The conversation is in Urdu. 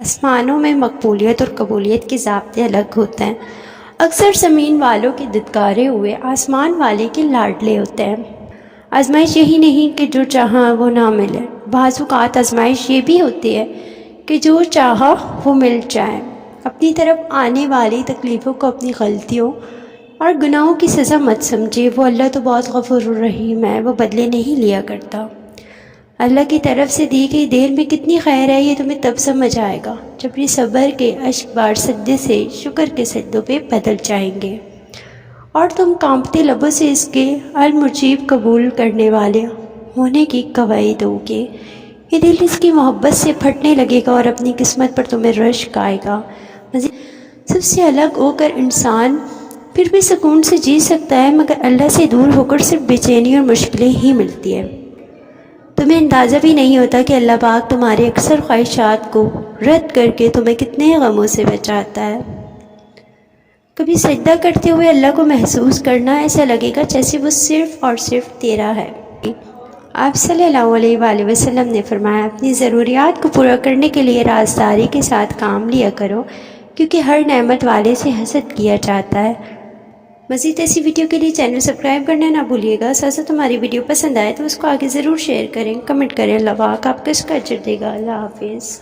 آسمانوں میں مقبولیت اور قبولیت کے ضابطے الگ ہوتے ہیں۔ اکثر زمین والوں کے دھتکارے ہوئے آسمان والے کے لاڈلے ہوتے ہیں۔ آزمائش یہی نہیں کہ جو چاہا وہ نہ ملے، بعض اوقات آزمائش یہ بھی ہوتی ہے کہ جو چاہا وہ مل جائے۔ اپنی طرف آنے والی تکلیفوں کو اپنی غلطیوں اور گناہوں کی سزا مت سمجھے، وہ اللہ تو بہت غفور الرحیم ہے، وہ بدلے نہیں لیا کرتا۔ اللہ کی طرف سے دی گئی دیر میں کتنی خیر ہے، یہ تمہیں تب سمجھ آئے گا جب یہ صبر کے اشک بار سجدے سے شکر کے سجدوں پہ بدل جائیں گے، اور تم کانپتے لبوں سے اس کے المجیب قبول کرنے والے ہونے کی گواہی دو گے۔ یہ دل اس کی محبت سے پھٹنے لگے گا اور اپنی قسمت پر تمہیں رشک آئے گا۔ سب سے الگ ہو کر انسان پھر بھی سکون سے جی سکتا ہے، مگر اللہ سے دور ہو کر صرف بے چینی اور مشکلیں ہی ملتی ہیں۔ تمہیں اندازہ بھی نہیں ہوتا کہ اللہ پاک تمہارے اکثر خواہشات کو رد کر کے تمہیں کتنے غموں سے بچاتا ہے۔ کبھی سجدہ کرتے ہوئے اللہ کو محسوس کرنا، ایسا لگے گا جیسے وہ صرف اور صرف تیرا ہے۔ آپ صلی اللہ علیہ وآلہ وسلم نے فرمایا، اپنی ضروریات کو پورا کرنے کے لیے رازداری کے ساتھ کام لیا کرو، کیونکہ ہر نعمت والے سے حسد کیا جاتا ہے۔ مزید ایسی ویڈیو کے لیے چینل سبسکرائب کرنا نہ بھولیے گا۔ ساتھ ساتھ ہماری ویڈیو پسند آئے تو اس کو آگے ضرور شیئر کریں، کمنٹ کریں۔ اللہ پاک آپ کو اس کا اجر دے گا۔ اللہ حافظ۔